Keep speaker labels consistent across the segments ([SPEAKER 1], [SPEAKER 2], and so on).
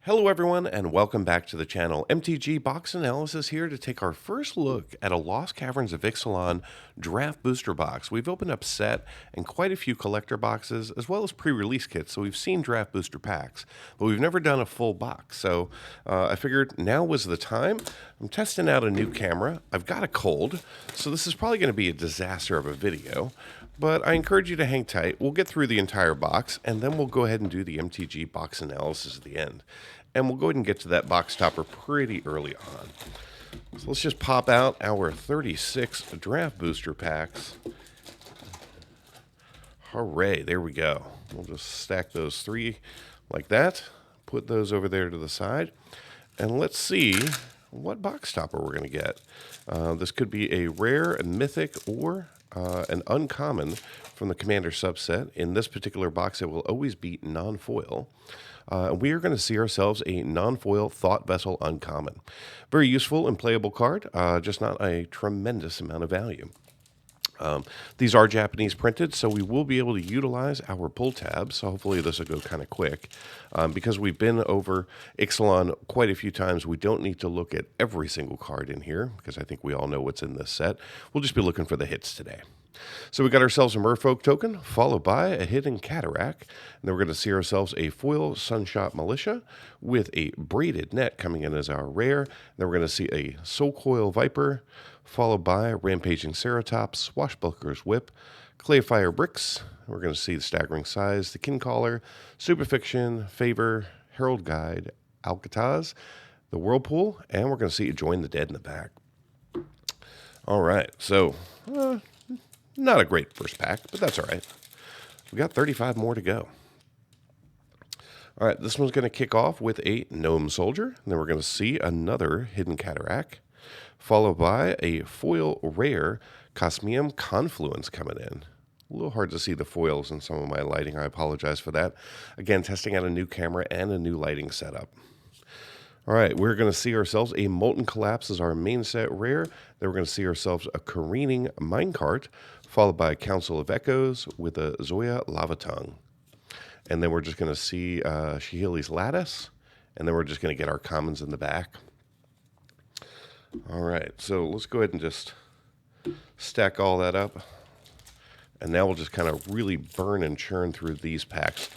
[SPEAKER 1] Hello everyone and welcome back to the channel. MTG Box Analysis here to take our first look at a Lost Caverns of Ixalan draft booster box. We've opened up set and quite a few collector boxes as well as pre-release kits, so we've seen draft booster packs, but we've never done a full box. So I figured now was the time. I'm testing out a new camera. I've got a cold, so this is probably going to be a disaster of a video. But I encourage you to hang tight. We'll get through the entire box, and then we'll go ahead and do the MTG box analysis at the end. And we'll go ahead and get to that box topper pretty early on. So let's just pop out our 36 draft booster packs. Hooray, there we go. We'll just stack those three like that. Put those over there to the side. And let's see what box topper we're going to get. This could be a rare, a mythic, or an uncommon from the Commander subset. In this particular box, it will always be non-foil. We are going to see ourselves a non-foil Thought Vessel uncommon. Very useful and playable card, just not a tremendous amount of value. These are Japanese printed, so we will be able to utilize our pull tabs. So hopefully this will go kind of quick. Because we've been over Ixalan quite a few times, we don't need to look at every single card in here, because I think we all know what's in this set. We'll just be looking for the hits today. So we got ourselves a Merfolk token, followed by a hidden Cataract. And then we're going to see ourselves a foil Sunshot Militia with a braided net coming in as our rare. Then we're going to see a Soul Coil Viper, followed by Rampaging Ceratops, Swashbuckler's Whip, Clayfire Bricks. We're going to see the Staggering Size, the Kincaller, Superfiction, Favor, Herald Guide, Alcatraz, the Whirlpool, and we're going to see Join the Dead in the back. All right, so not a great first pack, but that's all right. We got 35 more to go. All right, this one's going to kick off with a Gnome Soldier, and then we're going to see another Hidden Cataract, followed by a foil rare Cosmium Confluence coming in. A little hard to see the foils in some of my lighting. I apologize for that. Again, testing out a new camera and a new lighting setup. All right, we're going to see ourselves a Molten Collapse as our main set rare. Then we're going to see ourselves a Careening Minecart, followed by Council of Echoes with a Zoya Lava Tongue. And then we're just going to see Shihili's Lattice, and then we're just going to get our commons in the back. All right, so let's go ahead and just stack all that up. And now we'll just kind of really burn and churn through these packs.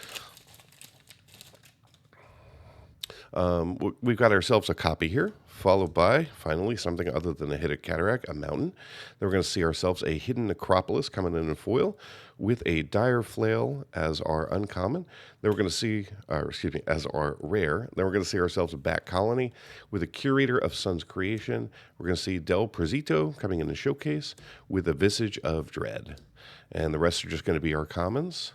[SPEAKER 1] We've got ourselves a copy here, followed by, finally, something other than a Hidden Cataract, a Mountain. Then we're going to see ourselves a Hidden Necropolis coming in foil with a Dire Flail as our uncommon. Then we're going to see, as our rare. Then we're going to see ourselves a Bat Colony with a Curator of Sun's Creation. We're going to see Del Prezito coming in the showcase with a Visage of Dread. And the rest are just going to be our commons.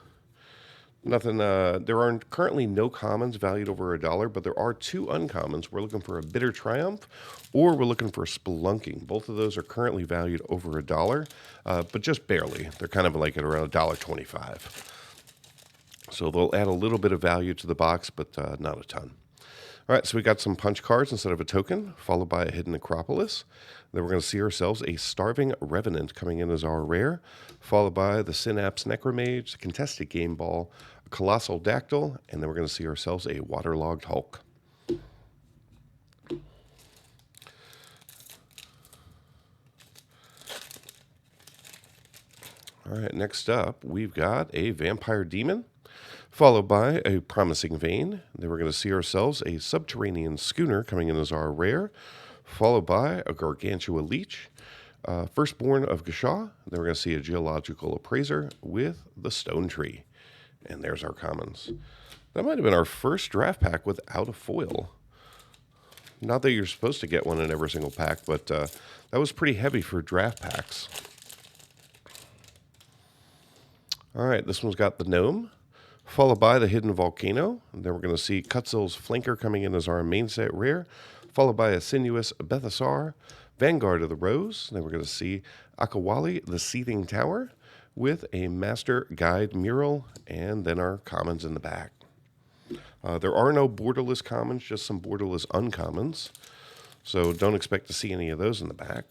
[SPEAKER 1] Nothing. There are currently no commons valued over $1, but there are two uncommons. We're looking for a Bitter Triumph, or we're looking for Spelunking. Both of those are currently valued over $1, but just barely. They're kind of like at around $1.25. So they'll add a little bit of value to the box, but not a ton. All right, so we got some punch cards instead of a token, followed by a Hidden Necropolis. Then we're going to see ourselves a Starving Revenant coming in as our rare, followed by the Synapse Necromage, the Contested Game Ball, a Colossal Dactyl, and then we're going to see ourselves a Waterlogged Hulk. All right, next up, we've got a Vampire Demon, followed by a Promising Vein. Then we're going to see ourselves a Subterranean Schooner coming in as our rare, followed by a Gargantua Leech, Firstborn of Gashaw. Then we're going to see a Geological Appraiser with the Stone Tree. And there's our commons. That might have been our first draft pack without a foil. Not that you're supposed to get one in every single pack, but that was pretty heavy for draft packs. All right, this one's got the Gnome, followed by the Hidden Volcano. And then we're going to see Kutzil's Flanker coming in as our main set rare, followed by a Sinuous Bethasar, Vanguard of the Rose. Then we're going to see Akawali, the Seething Tower, with a Master Guide Mural, and then our commons in the back. There are no borderless commons, just some borderless uncommons. So don't expect to see any of those in the back.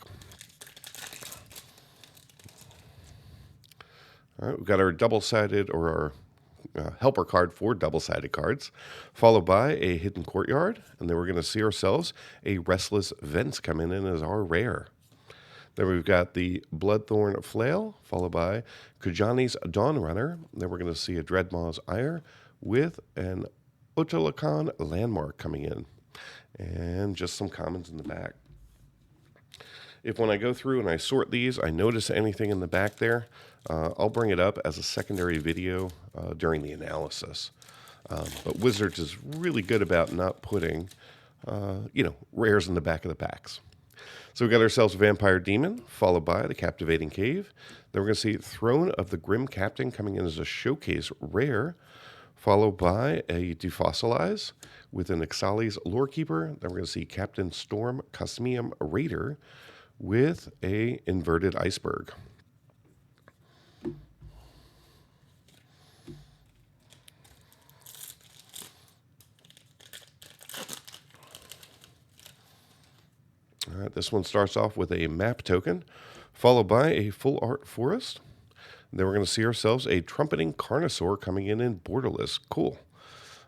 [SPEAKER 1] All right, we've got our double-sided, or our helper card for double-sided cards, followed by a hidden courtyard, and then we're going to see ourselves a restless vents coming in as our rare. Then we've got the Bloodthorn Flail, followed by Kujani's Dawn Runner. Then we're going to see a Dreadmaw's Ire with an Utalakan Landmark coming in. And just some commons in the back. If when I go through and I sort these, I notice anything in the back there, I'll bring it up as a secondary video during the analysis. But Wizards is really good about not putting, rares in the back of the packs. So we got ourselves a Vampire Demon, followed by the Captivating Cave. Then we're going to see Throne of the Grim Captain coming in as a showcase rare, followed by a Defossilize with an Ixali's Lorekeeper. Then we're going to see Captain Storm Cosmium Raider with a Inverted Iceberg. All right, this one starts off with a map token, followed by a full art forest. Then we're going to see ourselves a Trumpeting Carnosaur coming in Borderless. Cool.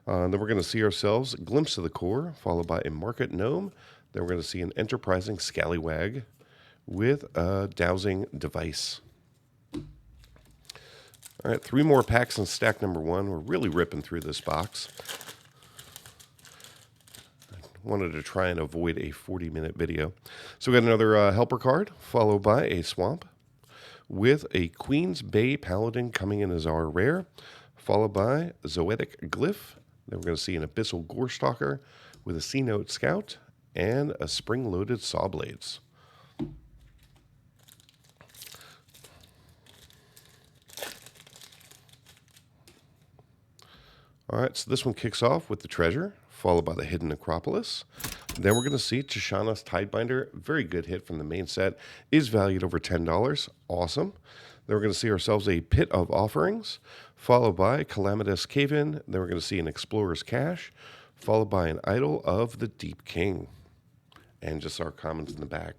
[SPEAKER 1] Then we're going to see ourselves Glimpse of the Core, followed by a Market Gnome. Then we're going to see an Enterprising Scallywag with a Dowsing Device. All right, 3 more packs in stack number 1. We're really ripping through this box. Wanted to try and avoid a 40-minute video. So we got another helper card, followed by a Swamp, with a Queen's Bay Paladin coming in as our rare, followed by Zoetic Glyph. Then we're going to see an Abyssal Gorestalker with a C-Note Scout and a Spring-Loaded Sawblades. All right, so this one kicks off with the Treasure, followed by the Hidden Necropolis. Then we're going to see Tishana's Tidebinder. Very good hit from the main set. Is valued over $10. Awesome. Then we're going to see ourselves a Pit of Offerings, followed by Calamitous Cave-In. Then we're going to see an Explorer's Cache, followed by an Idol of the Deep King. And just our commons in the back.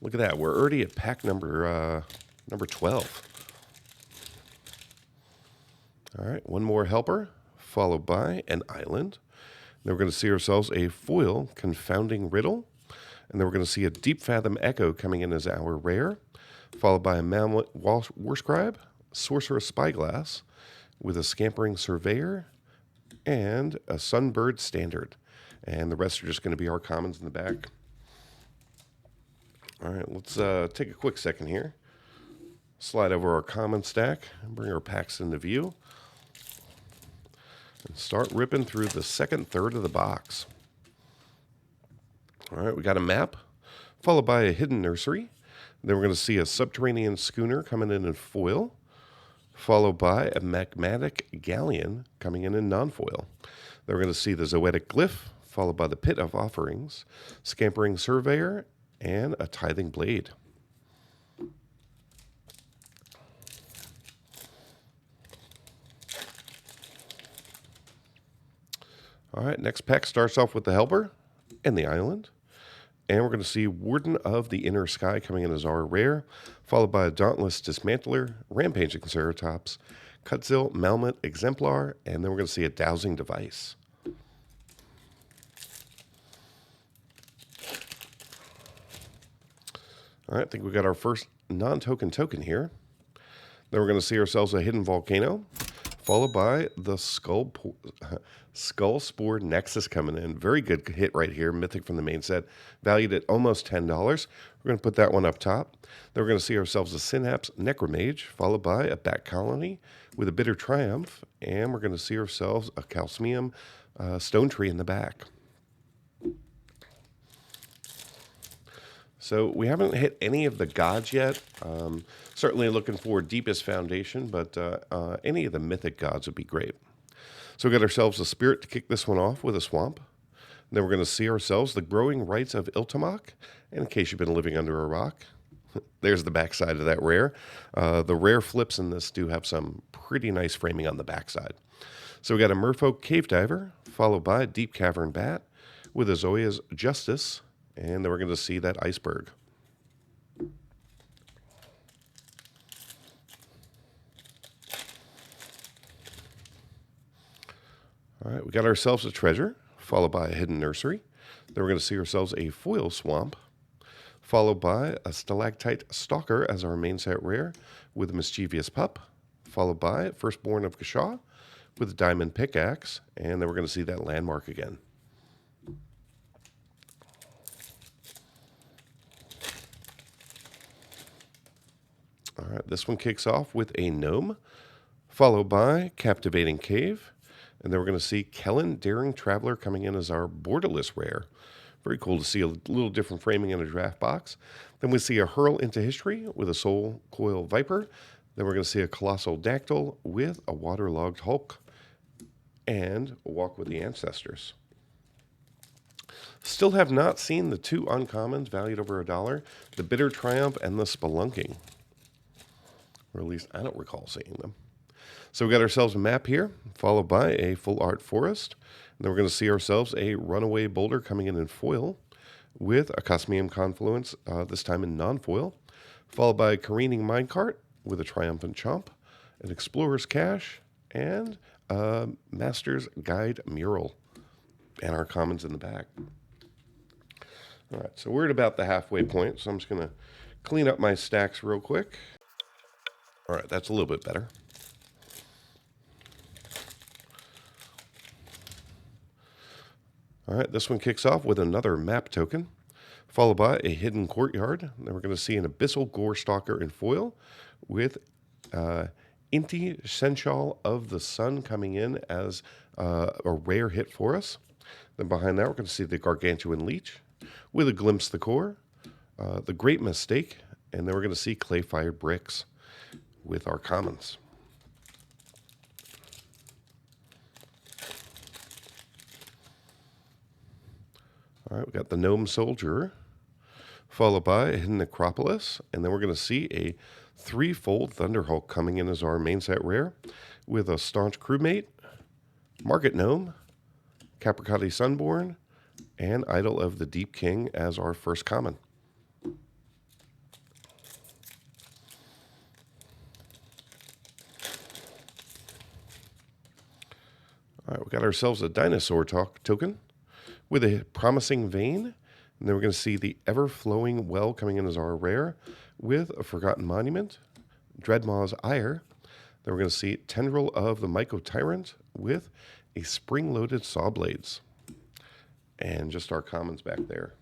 [SPEAKER 1] Look at that. We're already at pack number 12. All right, one more helper, followed by an island. Then we're going to see ourselves a foil Confounding Riddle. And then we're going to see a Deep Fathom Echo coming in as our rare, followed by a Mammoth Warscribe, Sorcerous Spyglass, with a Scampering Surveyor, and a Sunbird Standard. And the rest are just going to be our commons in the back. All right, let's take a quick second here. Slide over our common stack and bring our packs into view. And start ripping through the second third of the box. All right, we got a map, followed by a Hidden Nursery. Then we're going to see a Subterranean Schooner coming in foil, followed by a Magmatic Galleon coming in non-foil. Then we're going to see the Zoetic Glyph, followed by the Pit of Offerings, Scampering Surveyor, and a Tithing Blade. All right, next pack starts off with the Helper and the Island. And we're going to see Warden of the Inner Sky coming in as our rare, followed by a Dauntless Dismantler, Rampaging Ceratops, Cutzil Malmut Exemplar, and then we're going to see a Dowsing Device. All right, I think we got our first non-token token here. Then we're going to see ourselves a Hidden Volcano, followed by the Skull Spore Nexus coming in. Very good hit right here, Mythic from the main set, valued at almost $10. We're going to put that one up top. Then we're going to see ourselves a Synapse Necromage, followed by a Bat Colony with a Bitter Triumph, and we're going to see ourselves a Calcium Stone Tree in the back. So we haven't hit any of the gods yet. Certainly looking for Deepest Foundation, but any of the mythic gods would be great. So we got ourselves a Spirit to kick this one off with a Swamp. Then we're going to see ourselves the Growing Rights of Iltamok. And in case you've been living under a rock, there's the backside of that rare. The rare flips in this do have some pretty nice framing on the backside. So we got a Merfolk Cave Diver, followed by a Deep Cavern Bat with a Zoya's Justice. And then we're going to see that Iceberg. All right, we got ourselves a treasure, followed by a hidden nursery. Then we're going to see ourselves a foil swamp, followed by a stalactite stalker as our main set rare with a mischievous pup, followed by firstborn of Kashaw with a diamond pickaxe, and then we're going to see that landmark again. All right, this one kicks off with a gnome, followed by captivating cave, and then we're going to see Kellen Daring Traveler coming in as our borderless rare. Very cool to see a little different framing in a draft box. Then we see a Hurl into History with a Soul Coil Viper. Then we're going to see a Colossal Dactyl with a Waterlogged Hulk and a Walk with the Ancestors. Still have not seen the two uncommons valued over $1, the Bitter Triumph and the Spelunking. Or at least I don't recall seeing them. So we got ourselves a map here, followed by a full art forest. And then we're going to see ourselves a runaway boulder coming in foil with a Cosmium Confluence, this time in non-foil, followed by a careening minecart with a triumphant chomp, an explorer's cache, and a master's guide mural, and our commons in the back. All right, so we're at about the halfway point, so I'm just going to clean up my stacks real quick. All right, that's a little bit better. All right, this one kicks off with another map token, followed by a hidden courtyard. Then we're going to see an abyssal gore stalker in foil with Inti Sensual of the Sun coming in as a rare hit for us. Then behind that, we're going to see the Gargantuan Leech with a Glimpse the Core, the Great Mistake, and then we're going to see Clay-Fired Bricks with our commons. All right, we got the Gnome Soldier, followed by a Hidden Necropolis, and then we're going to see a threefold Thunderhulk coming in as our main set rare with a Staunch Crewmate, Market Gnome, Capricati Sunborn, and Idol of the Deep King as our first common. All right, we got ourselves a Dinosaur token with a Promising Vein. And then we're going to see the Ever-Flowing Well coming in as our rare with a Forgotten Monument, Dreadmaw's Ire. Then we're going to see Tendril of the Myco Tyrant with a Spring-Loaded Sawblades. And just our commons back there.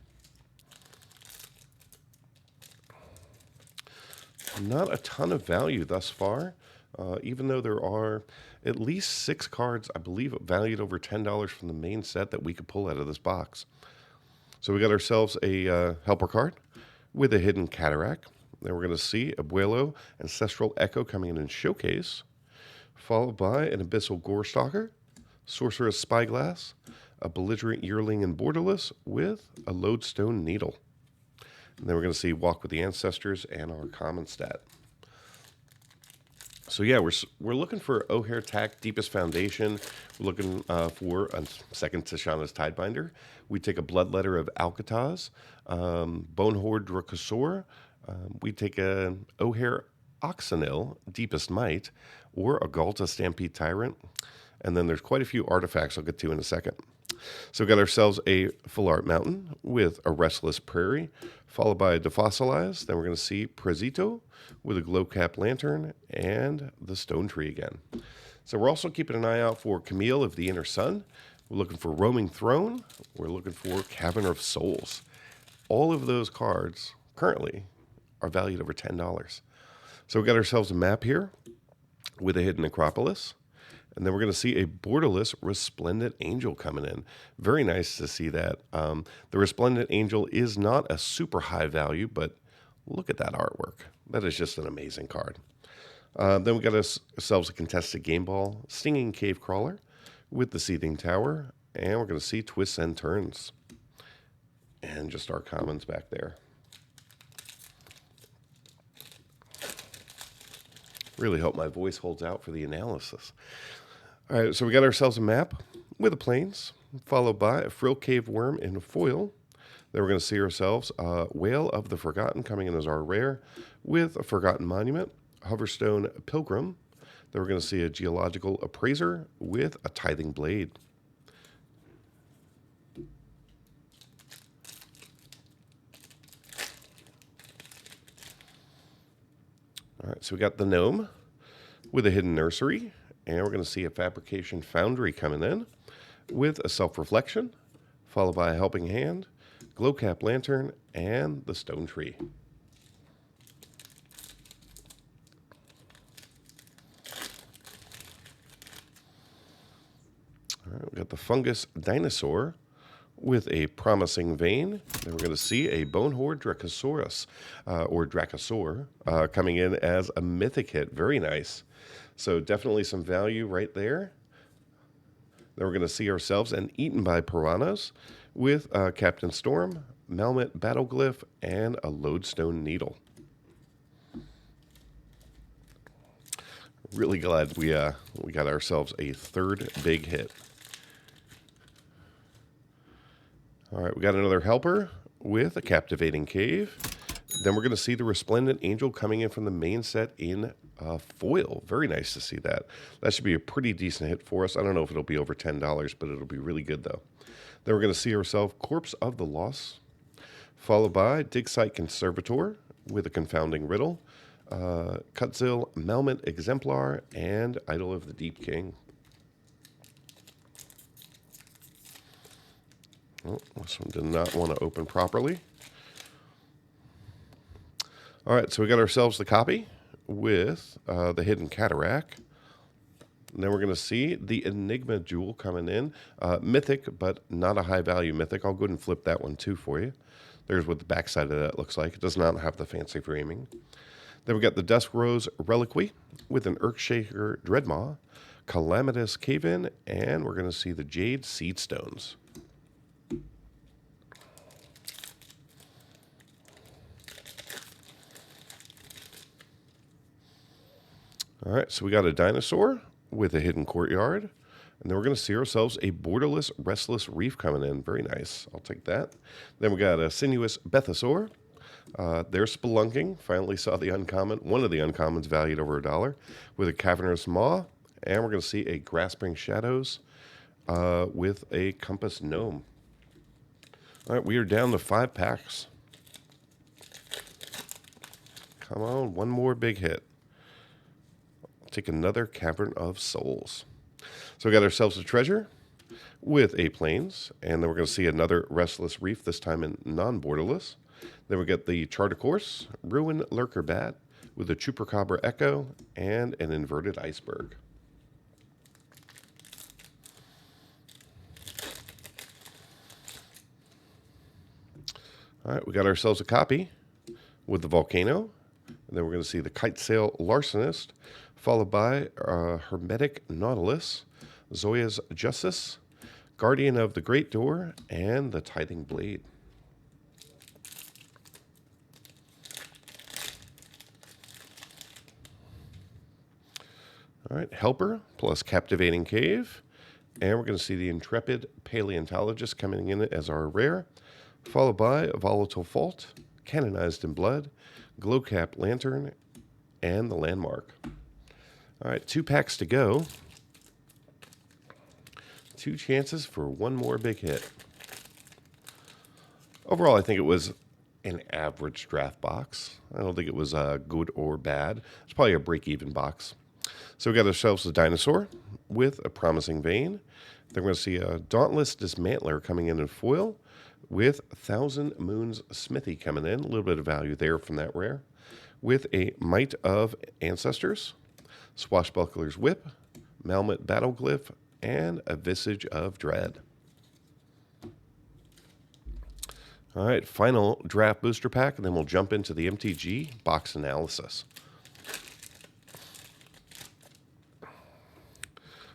[SPEAKER 1] Not a ton of value thus far, even though there are at least 6 cards, I believe, valued over $10 from the main set that we could pull out of this box. So we got ourselves a helper card with a hidden Cataract. Then we're going to see Abuelo Ancestral Echo coming in Showcase, followed by an Abyssal Gorestalker, Sorceress Spyglass, a Belligerent Yearling and Borderless with a Lodestone Needle. And then we're going to see Walk with the Ancestors and our common stat. So yeah, we're looking for O'Hare Tack, Deepest Foundation. We're looking for a second Tishana's Tidebinder. We take a Bloodletter of Alcatraz, Bonehorde Dracosaur. We take a O'Hare Oxenil, Deepest Might, or a Galta Stampede Tyrant. And then there's quite a few artifacts I'll get to in a second. So we got ourselves a Full Art Mountain with a Restless Prairie, followed by a Defossilized. Then we're going to see Prezito with a Glow Cap Lantern and the Stone Tree again. So we're also keeping an eye out for Camille of the Inner Sun. We're looking for Roaming Throne. We're looking for Cavern of Souls. All of those cards currently are valued over $10. So we got ourselves a map here with a Hidden Necropolis. And then we're going to see a borderless Resplendent Angel coming in. Very nice to see that. The Resplendent Angel is not a super high value, but look at that artwork. That is just an amazing card. Then we got ourselves a Contested Game Ball, Stinging Cave Crawler with the Seething Tower. And we're going to see Twists and Turns. And just our commons back there. Really hope my voice holds out for the analysis. All right, so we got ourselves a map with the plains, followed by a Frill Cave Worm in foil. Then we're going to see ourselves a Whale of the Forgotten coming in as our rare with a Forgotten Monument, Hoverstone Pilgrim. Then we're going to see a Geological Appraiser with a Tithing Blade. All right, so we got the Gnome with a Hidden Nursery, and we're going to see a Fabrication Foundry coming in with a Self-Reflection, followed by a Helping Hand, Glow Cap Lantern, and the Stone Tree. All right, we got the Fungus Dinosaur with a Promising Vein. Then we're going to see a Bonehorde Dracosaurus, or Dracosaur, coming in as a mythic hit. Very nice. So definitely some value right there. Then we're going to see ourselves an Eaten by Piranhas with Captain Storm, Melmet Battleglyph, and a Lodestone Needle. Really glad we got ourselves a third big hit. All right, we got another Helper with a Captivating Cave. Then we're going to see the Resplendent Angel coming in from the main set in foil. Very nice to see that. That should be a pretty decent hit for us. I don't know if it'll be over $10, but it'll be really good, though. Then we're going to see ourselves Corpse of the Lost, followed by Dig Site Conservator with a Confounding Riddle, Cutzil Melmet Exemplar, and Idol of the Deep King. Oh, this one did not want to open properly. All right, so we got ourselves the copy with the Hidden Cataract. And then we're going to see the Enigma Jewel coming in. Mythic, but not a high-value mythic. I'll go ahead and flip that one, too, for you. There's what the backside of that looks like. It does not have the fancy framing. Then we got the Dusk Rose Reliquary with an Earthshaker Dreadmaw, Calamitous Cave-In, and we're going to see the Jade Seedstones. All right, so we got a Dinosaur with a Hidden Courtyard. And then we're going to see ourselves a Borderless Restless Reef coming in. Very nice. I'll take that. Then we got a Sinuous Bethosaur. There's Spelunking. Finally saw the uncommon. One of the uncommons valued over $1 with a Cavernous Maw. And we're going to see a Grasping Shadows with a Compass Gnome. All right, we are down to 5 packs. Come on, one more big hit. Take another Cavern of Souls. So we got ourselves a Treasure with a Plains, and then we're going to see another Restless Reef, this time in non-borderless. Then we get the Chart a Course, Ruin Lurker Bat with a Chupacabra Echo, and an Inverted Iceberg. All right, we got ourselves a copy with the Volcano, and then we're going to see the Kitesail Larcenist, followed by Hermetic Nautilus, Zoya's Justice, Guardian of the Great Door, and the Tithing Blade. All right, Helper plus Captivating Cave, and we're going to see the Intrepid Paleontologist coming in as our rare, followed by Volatile Fault, Canonized in Blood, Glow Cap Lantern, and the Landmark. All right, 2 packs to go. 2 chances for one more big hit. Overall, I think it was an average draft box. I don't think it was good or bad. It's probably a break-even box. So we got ourselves a Dinosaur with a Promising Vein. Then we're going to see a Dauntless Dismantler coming in foil with 1,000 Moons Smithy coming in. A little bit of value there from that rare. With a Might of Ancestors, Swashbuckler's Whip, Melmet Battleglyph, and a Visage of Dread. All right, final draft booster pack, and then we'll jump into the MTG box analysis.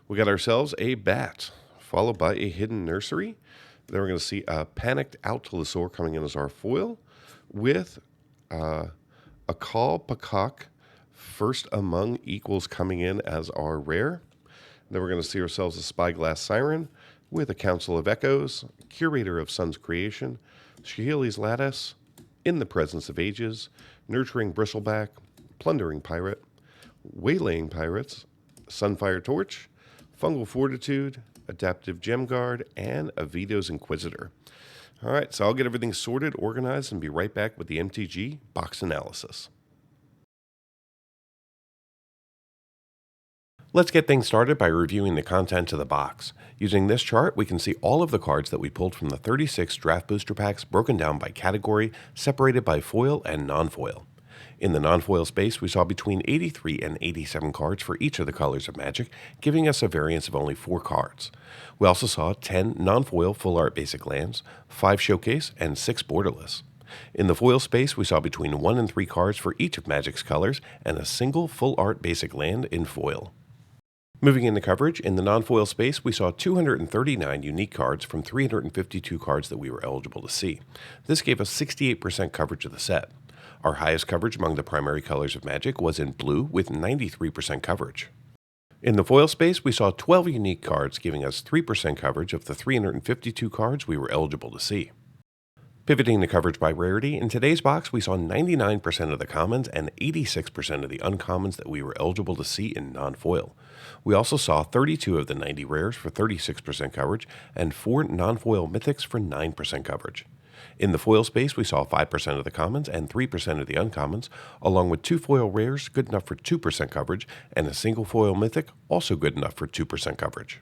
[SPEAKER 1] We got ourselves a Bat, followed by a Hidden Nursery. Then we're going to see a Panicked Altilosaur coming in as our foil, with a Call Peacock First Among Equals coming in as our rare. Then we're going to see ourselves a Spyglass Siren with a Council of Echoes, Curator of Sun's Creation, Shihili's Lattice, In the Presence of Ages, Nurturing Bristleback, Plundering Pirate, Waylaying Pirates, Sunfire Torch, Fungal Fortitude, Adaptive Gem Guard, and Avito's Inquisitor. All right, so I'll get everything sorted, organized, and be right back with the MTG box analysis. Let's get things started by reviewing the contents of the box. Using this chart, we can see all of the cards that we pulled from the 36 draft booster packs broken down by category, separated by foil and non-foil. In the non-foil space, we saw between 83 and 87 cards for each of the colors of Magic, giving us a variance of only 4 cards. We also saw 10 non-foil full art basic lands, 5 showcase, and 6 borderless. In the foil space, we saw between 1 and 3 cards for each of Magic's colors, and a single full art basic land in foil. Moving into coverage, in the non-foil space, we saw 239 unique cards from 352 cards that we were eligible to see. This gave us 68% coverage of the set. Our highest coverage among the primary colors of Magic was in blue with 93% coverage. In the foil space, we saw 12 unique cards giving us 3% coverage of the 352 cards we were eligible to see. Pivoting to coverage by rarity, in today's box we saw 99% of the commons and 86% of the uncommons that we were eligible to see in non-foil. We also saw 32 of the 90 rares for 36% coverage and 4 non-foil mythics for 9% coverage. In the foil space, we saw 5% of the commons and 3% of the uncommons, along with 2 foil rares good enough for 2% coverage and a single foil mythic also good enough for 2% coverage.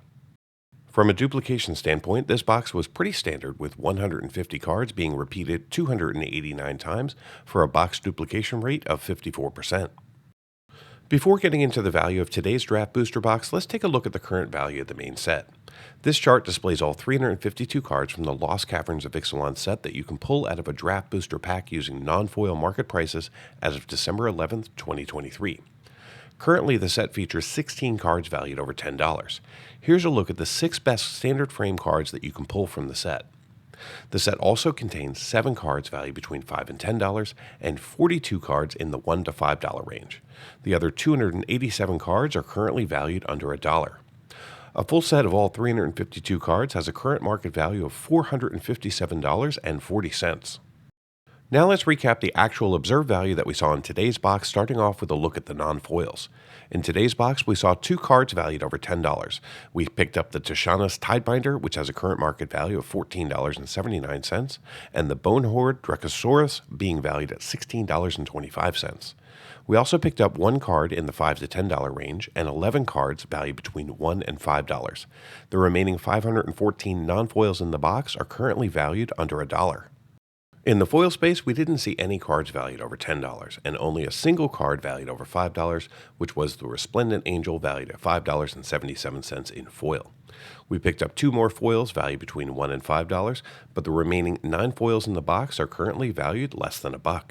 [SPEAKER 1] From a duplication standpoint, this box was pretty standard, with 150 cards being repeated 289 times for a box duplication rate of 54%. Before getting into the value of today's draft booster box, let's take a look at the current value of the main set. This chart displays all 352 cards from the Lost Caverns of Ixalan set that you can pull out of a draft booster pack using non-foil market prices as of December 11th, 2023. Currently, the set features 16 cards valued over $10. Here's a look at the 6 best standard frame cards that you can pull from the set. The set also contains 7 cards valued between $5 and $10 and 42 cards in the $1 to $5 range. The other 287 cards are currently valued under $1. A full set of all 352 cards has a current market value of $457.40. Now let's recap the actual observed value that we saw in today's box, starting off with a look at the non-foils. In today's box, we saw 2 cards valued over $10. We picked up the Tishana's Tidebinder, which has a current market value of $14.79, and the Bonehorde Dracosaurus being valued at $16.25. We also picked up 1 card in the $5 to $10 range and 11 cards valued between $1 and $5. The remaining 514 non-foils in the box are currently valued under $1. In the foil space, we didn't see any cards valued over $10, and only a single card valued over $5, which was the Resplendent Angel valued at $5.77 in foil. We picked up 2 more foils valued between $1 and $5, but the remaining 9 foils in the box are currently valued less than $1.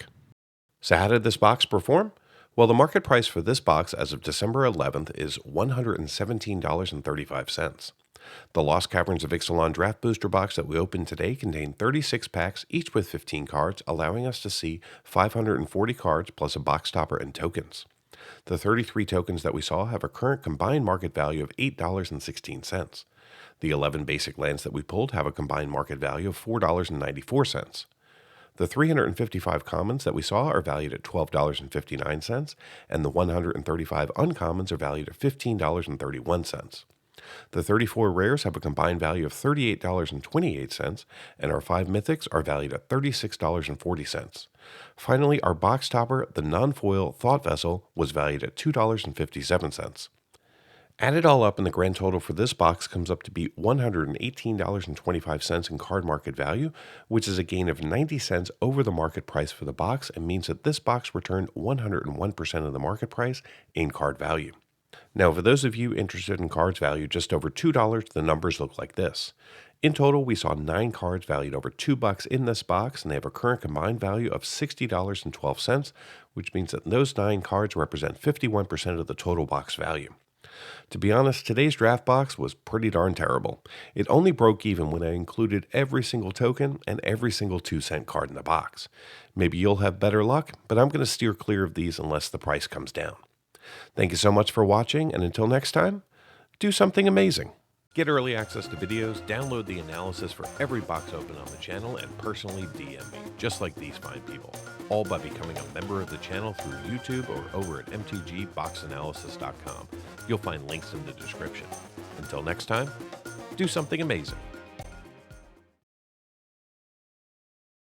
[SPEAKER 1] So how did this box perform? Well, the market price for this box as of December 11th is $117.35. The Lost Caverns of Ixalan draft booster box that we opened today contained 36 packs, each with 15 cards, allowing us to see 540 cards plus a box topper and tokens. The 33 tokens that we saw have a current combined market value of $8.16. The 11 basic lands that we pulled have a combined market value of $4.94. The 355 commons that we saw are valued at $12.59, and the 135 uncommons are valued at $15.31. The 34 rares have a combined value of $38.28, and our 5 mythics are valued at $36.40. Finally, our box topper, the non-foil Thought Vessel, was valued at $2.57. Add it all up, and the grand total for this box comes up to be $118.25 in card market value, which is a gain of 90 cents over the market price for the box, and means that this box returned 101% of the market price in card value. Now, for those of you interested in cards valued just over $2, the numbers look like this. In total, we saw 9 cards valued over $2 in this box, and they have a current combined value of $60.12, which means that those 9 cards represent 51% of the total box value. To be honest, today's draft box was pretty darn terrible. It only broke even when I included every single token and every single 2-cent card in the box. Maybe you'll have better luck, but I'm going to steer clear of these unless the price comes down. Thank you so much for watching, and until next time, do something amazing.
[SPEAKER 2] Get early access to videos, download the analysis for every box open on the channel, and personally DM me, just like these fine people. All by becoming a member of the channel through YouTube or over at mtgboxanalysis.com. You'll find links in the description. Until next time, do something amazing.